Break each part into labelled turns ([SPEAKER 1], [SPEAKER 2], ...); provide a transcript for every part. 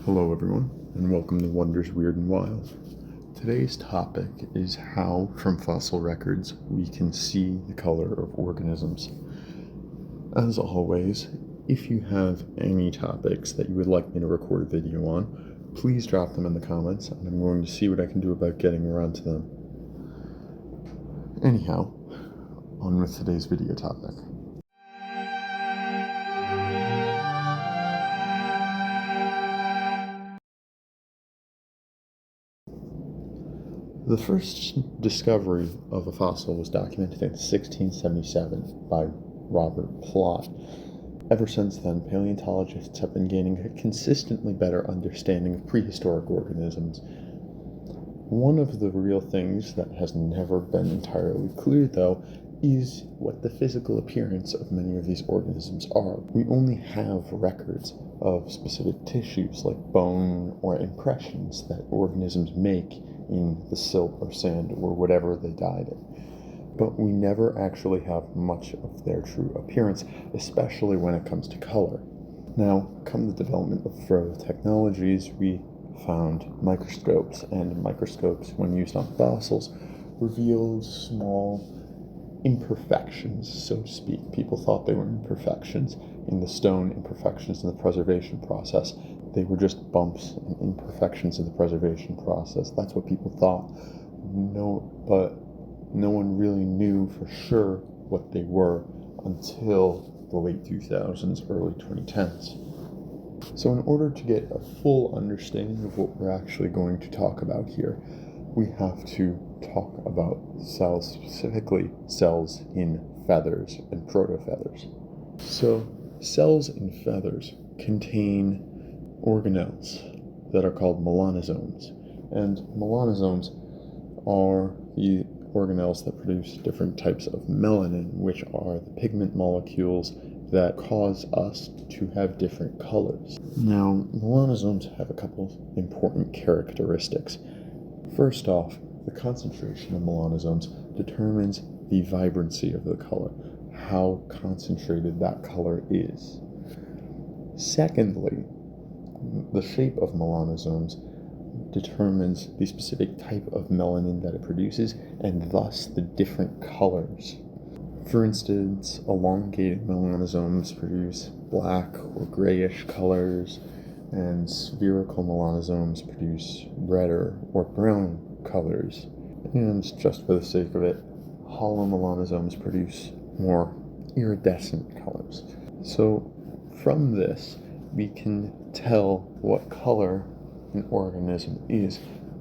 [SPEAKER 1] Hello everyone, and welcome to Wonders Weird and Wild. Today's topic is how, from fossil records, we can see the color of organisms. As always, if you have any topics that you would like me to record a video on, please drop them in the comments, and I'm going to see what I can do about getting around to them. Anyhow, on with today's video topic. The first discovery of a fossil was documented in 1677 by Robert Plot. Ever since then, paleontologists have been gaining a consistently better understanding of prehistoric organisms. One of the real things that has never been entirely clear, though, is what the physical appearance of many of these organisms are. We only have records of specific tissues like bone or impressions that organisms make in the silt or sand or whatever they died in. But we never actually have much of their true appearance, especially when it comes to color. Now, come the development of further technologies, we found microscopes, and microscopes, when used on fossils, revealed small imperfections, so to speak. People thought they were imperfections in the stone, imperfections in the preservation process. They were just bumps and imperfections in the preservation process. That's what people thought. But no one really knew for sure what they were until the late 2000s, early 2010s. So in order to get a full understanding of what we're actually going to talk about here, we have to talk about cells, specifically cells in feathers and protofeathers. So cells in feathers contain organelles that are called melanosomes, and melanosomes are the organelles that produce different types of melanin, which are the pigment molecules that cause us to have different colors. Now, melanosomes have a couple important characteristics. First off, the concentration of melanosomes determines the vibrancy of the color, how concentrated that color is. Secondly, the shape of melanosomes determines the specific type of melanin that it produces, and thus the different colors. For instance, elongated melanosomes produce black or grayish colors, and spherical melanosomes produce redder or brown colors. And just for the sake of it, hollow melanosomes produce more iridescent colors. So from this, we can tell what color an organism is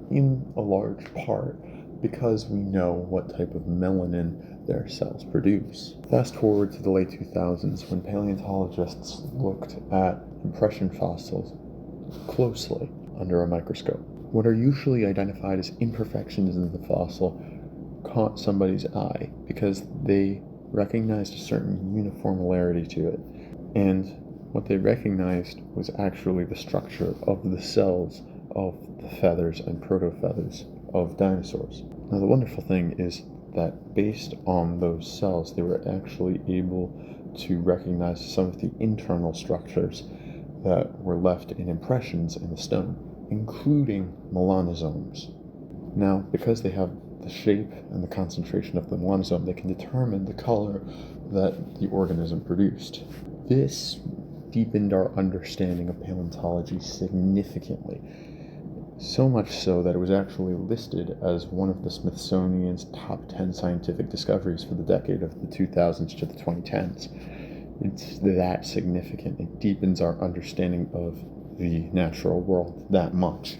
[SPEAKER 1] in a large part because we know what type of melanin their cells produce. Fast forward to the late 2000s when paleontologists looked at impression fossils closely under a microscope. What are usually identified as imperfections in the fossil caught somebody's eye because they recognized a certain uniformity to it, and what they recognized was actually the structure of the cells of the feathers and protofeathers of dinosaurs. Now, the wonderful thing is that based on those cells, they were actually able to recognize some of the internal structures that were left in impressions in the stone, including melanosomes. Now, because they have the shape and the concentration of the melanosome, they can determine the color that the organism produced. This deepened our understanding of paleontology significantly. So much so that it was actually listed as one of the Smithsonian's top 10 scientific discoveries for the decade of the 2000s to the 2010s. It's that significant. It deepens our understanding of the natural world that much.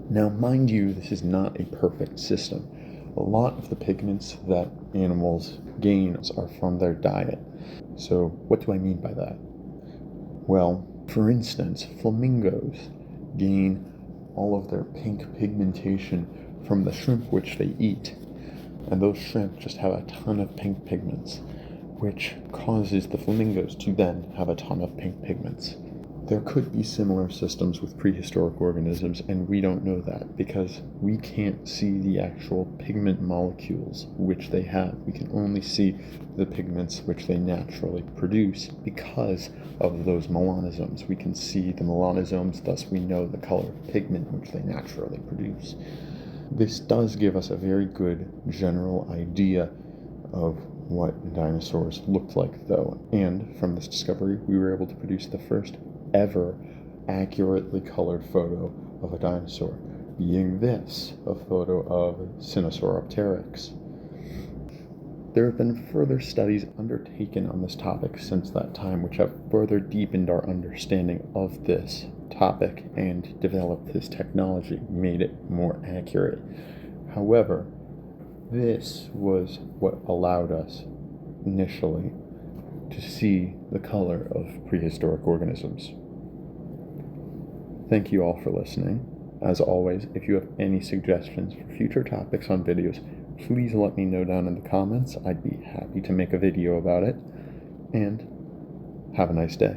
[SPEAKER 1] Now, mind you, this is not a perfect system. A lot of the pigments that animals gain are from their diet. So what do I mean by that? Well, for instance, flamingos gain all of their pink pigmentation from the shrimp which they eat. And those shrimp just have a ton of pink pigments, which causes the flamingos to then have a ton of pink pigments. There could be similar systems with prehistoric organisms, and we don't know that because we can't see the actual pigment molecules which they have. We can only see the pigments which they naturally produce because of those melanosomes. We can see the melanosomes, thus we know the color of pigment which they naturally produce. This does give us a very good general idea of what dinosaurs looked like, though, and from this discovery we were able to produce the first ever accurately colored photo of a dinosaur, being this, a photo of Sinosauropteryx. There have been further studies undertaken on this topic since that time, which have further deepened our understanding of this topic and developed this technology, made it more accurate. However, this was what allowed us initially to see the color of prehistoric organisms. Thank you all for listening. As always, if you have any suggestions for future topics on videos, please let me know down in the comments. I'd be happy to make a video about it. And have a nice day.